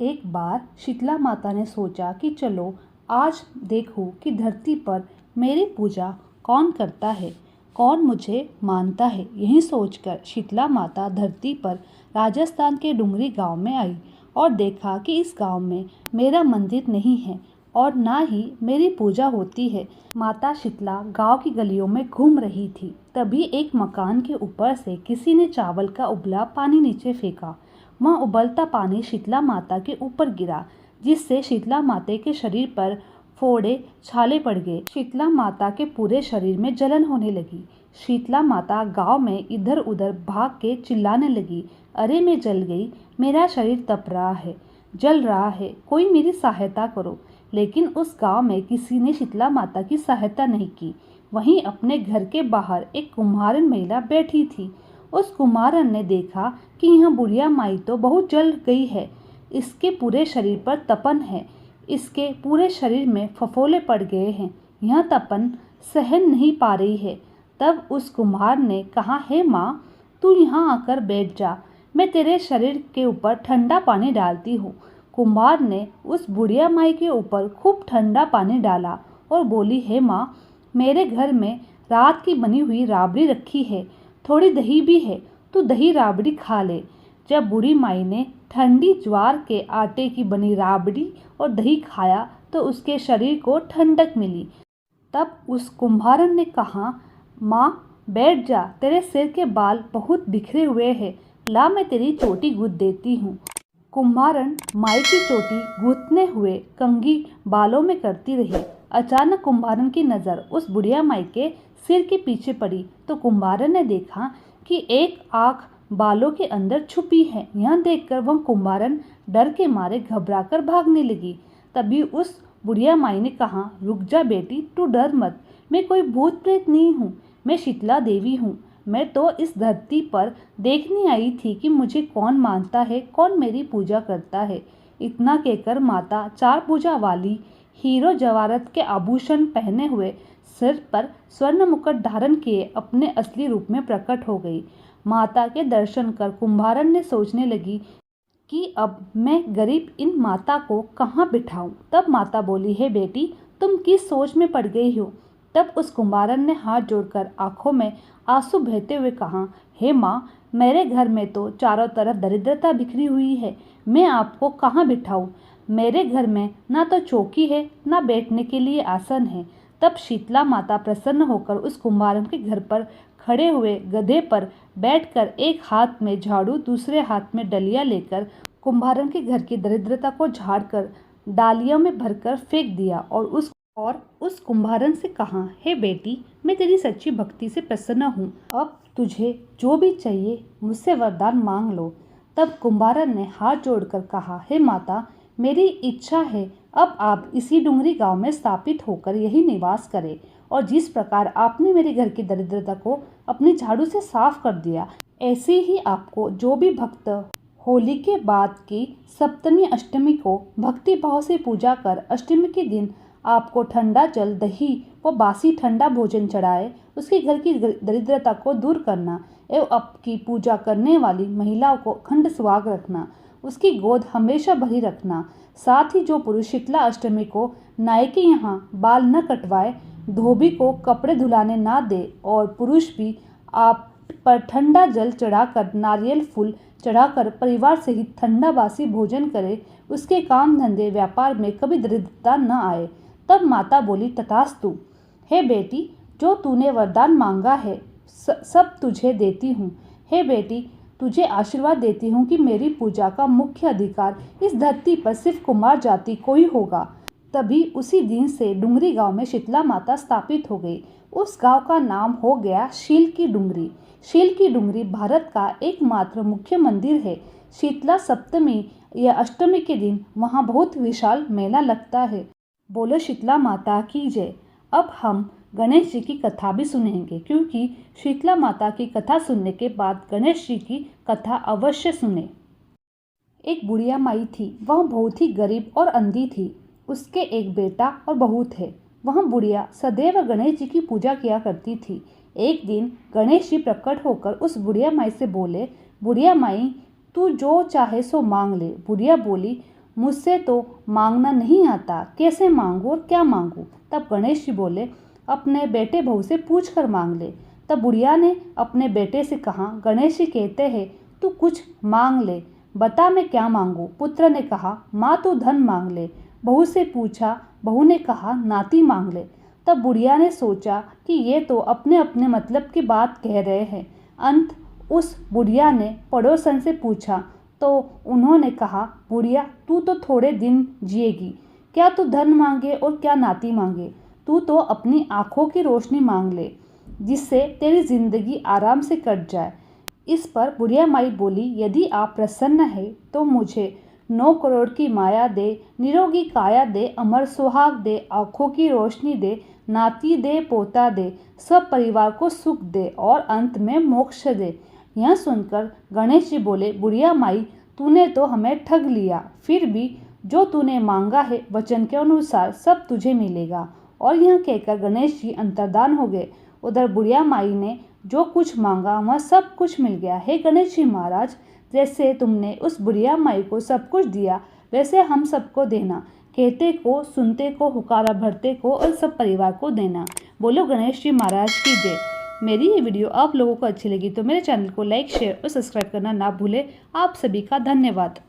एक बार शीतला माता ने सोचा कि चलो आज देखूं कि धरती पर मेरी पूजा कौन करता है, कौन मुझे मानता है। यही सोचकर शीतला माता धरती पर राजस्थान के डुंगरी गांव में आई और देखा कि इस गांव में मेरा मंदिर नहीं है और ना ही मेरी पूजा होती है। माता शीतला गांव की गलियों में घूम रही थी। तभी एक मकान के ऊपर से किसी ने चावल का उबला पानी नीचे फेंका। वह उबलता पानी शीतला माता के ऊपर गिरा, जिससे शीतला माता के शरीर पर फोड़े छाले पड़ गए। शीतला माता के पूरे शरीर में जलन होने लगी। शीतला माता गांव में इधर उधर भाग के चिल्लाने लगी, अरे मैं जल गई, मेरा शरीर तप रहा है, जल रहा है, कोई मेरी सहायता करो। लेकिन उस गांव में किसी ने शीतला माता की सहायता नहीं की। वहीं अपने घर के बाहर एक कुम्हारन महिला बैठी थी। उस कुम्हारन ने देखा कि यह बुढ़िया माई तो बहुत जल गई है, इसके पूरे शरीर पर तपन है, इसके पूरे शरीर में फफोले पड़ गए हैं, यह तपन सहन नहीं पा रही है। तब उस कुम्हार ने कहा, हे माँ, तू यहाँ आकर बैठ जा, मैं तेरे शरीर के ऊपर ठंडा पानी डालती हूँ। कुम्हार ने उस बुढ़िया माई के ऊपर खूब ठंडा पानी डाला और बोली, हे माँ, मेरे घर में रात की बनी हुई राबड़ी रखी है, थोड़ी दही भी है, तू दही राबड़ी खा ले। जब बूढ़ी माई ने ठंडी ज्वार के आटे की बनी राबड़ी और दही खाया तो उसके शरीर को ठंडक मिली। तब उस कुम्हारन ने कहा, माँ बैठ जा, तेरे सिर के बाल बहुत बिखरे हुए हैं, ला मैं तेरी चोटी गूंथ देती हूँ। कुम्हारन माई की चोटी गूंथने हुए कंघी बालों में करती रही। अचानक कुम्हारन की नज़र उस बुढ़िया माई के सिर के पीछे पड़ी तो कुम्हारन ने देखा कि एक आँख बालों के अंदर छुपी है। यह देखकर वह कुम्हारन डर के मारे घबराकर भागने लगी। तभी उस बुढ़िया माई ने कहा, रुक जा बेटी, तू डर मत, मैं कोई भूत प्रेत नहीं हूँ, मैं शीतला देवी हूँ। मैं तो इस धरती पर देखने आई थी कि मुझे कौन मानता है, कौन मेरी पूजा करता है। इतना कहकर माता चार भुजा वाली हीरो जवाहरात के आभूषण पहने हुए, सिर पर स्वर्ण मुकुट धारण किए अपने असली रूप में प्रकट हो गई। माता के दर्शन कर कुम्हारन ने सोचने लगी कि अब मैं गरीब इन माता को कहाँ बिठाऊं। तब माता बोली, हे बेटी, तुम किस सोच में पड़ गई हो। तब उस कुम्हारन ने हाथ जोड़कर आंखों में आंसू बहते हुए कहा, हे माँ, मेरे घर में तो चारों तरफ दरिद्रता बिखरी हुई है, मैं आपको कहाँ बिठाऊं। मेरे घर में ना तो चौकी है, ना बैठने के लिए आसन है। तब शीतला माता प्रसन्न होकर उस कुम्हारन के घर पर खड़े हुए गधे पर बैठकर एक हाथ में झाड़ू, दूसरे हाथ में डलिया लेकर कुम्हारन के घर की दरिद्रता को झाड़कर डालियों में भरकर फेंक दिया और उस कुम्हारन से कहा, हे बेटी, मैं तेरी सच्ची भक्ति से प्रसन्न हूँ, अब तुझे जो भी चाहिए मुझसे वरदान मांग लो। तब कुम्हारन ने हाथ जोड़कर कहा, हे माता, मेरी इच्छा है अब आप इसी डुंगरी गांव में स्थापित होकर यही निवास करें और जिस प्रकार आपने मेरे घर की दरिद्रता को अपनी झाड़ू से साफ कर दिया, ऐसे ही आपको जो भी भक्त होली के बाद की सप्तमी अष्टमी को भक्ति भाव से पूजा कर अष्टमी के दिन आपको ठंडा जल, दही व बासी ठंडा भोजन चढ़ाए, उसके घर की दरिद्रता को दूर करना एवं आपकी पूजा करने वाली महिलाओं को अखंड सुहाग रखना, उसकी गोद हमेशा भरी रखना। साथ ही जो पुरुष शीतला अष्टमी को नाई के यहाँ बाल न कटवाए, धोबी को कपड़े धुलाने ना दे और पुरुष भी आप पर ठंडा जल चढ़ाकर, नारियल फूल चढ़ाकर परिवार सहित ठंडा बासी भोजन करे, उसके काम धंधे व्यापार में कभी दरिद्रता न आए। तब माता बोली, तथास्तु। हे बेटी, जो तूने वरदान मांगा है सब तुझे देती हूँ। हे बेटी, तुझे आशीर्वाद देती हूँ कि मेरी पूजा का मुख्य अधिकार इस धरती पर सिर्फ कुमार जाति को ही होगा। तभी उसी दिन से डुंगरी गांव में शीतला माता स्थापित हो गई। उस गांव का नाम हो गया शील की डुंगरी। शील की डुंगरी भारत का एकमात्र मुख्य मंदिर है। शीतला सप्तमी या अष्टमी के दिन वहाँ बहुत विशाल मेला लगता है। बोलो शीतला माता की जय। अब हम गणेश जी की कथा भी सुनेंगे, क्योंकि शीतला माता की कथा सुनने के बाद गणेश जी की कथा अवश्य सुने। एक बुढ़िया माई थी, वह बहुत ही गरीब और अंधी थी। उसके एक बेटा और बहू थे। वह बुढ़िया सदैव गणेश जी की पूजा किया करती थी। एक दिन गणेश जी प्रकट होकर उस बुढ़िया माई से बोले, बुढ़िया माई, तू जो चाहे सो मांग ले। बुढ़िया बोली, मुझसे तो मांगना नहीं आता, कैसे मांगूं और क्या मांगूं। तब गणेश जी बोले, अपने बेटे बहू से पूछ कर मांग ले। तब बुढ़िया ने अपने बेटे से कहा, गणेश जी कहते हैं तू कुछ मांग ले, बता मैं क्या मांगूं। पुत्र ने कहा, माँ तू धन मांग ले। बहू से पूछा, बहू ने कहा नाती मांग ले। तब बुढ़िया ने सोचा कि ये तो अपने अपने मतलब की बात कह रहे हैं। अंत उस बुढ़िया ने पड़ोसन से पूछा तो उन्होंने कहा, बुढ़िया तू तो थोड़े दिन जिएगी, क्या तू धन मांगे और क्या नाती मांगे। तू तो अपनी आंखों की रोशनी मांग ले, जिससे तेरी जिंदगी आराम से कट जाए। इस पर बुढ़िया माई बोली, यदि आप प्रसन्न है तो मुझे 9 करोड़ की माया दे, निरोगी काया दे, अमर सुहाग दे, आंखों की रोशनी दे, नाती दे, पोता दे, सब परिवार को सुख दे और अंत में मोक्ष दे। यह सुनकर गणेश जी बोले, बुढ़िया माई तूने तो हमें ठग लिया, फिर भी जो तूने मांगा है वचन के अनुसार सब तुझे मिलेगा। और यह कहकर गणेश जी अंतर्धान हो गए। उधर बुढ़िया माई ने जो कुछ मांगा वह सब कुछ मिल गया। हे गणेश जी महाराज, जैसे तुमने उस बुढ़िया माई को सब कुछ दिया वैसे हम सबको देना, कहते को, सुनते को, हुकारा भरते को और सब परिवार को देना। बोलो गणेश जी महाराज की जय। मेरी ये वीडियो आप लोगों को अच्छी लगी तो मेरे चैनल को लाइक, शेयर और सब्सक्राइब करना ना भूलें। आप सभी का धन्यवाद।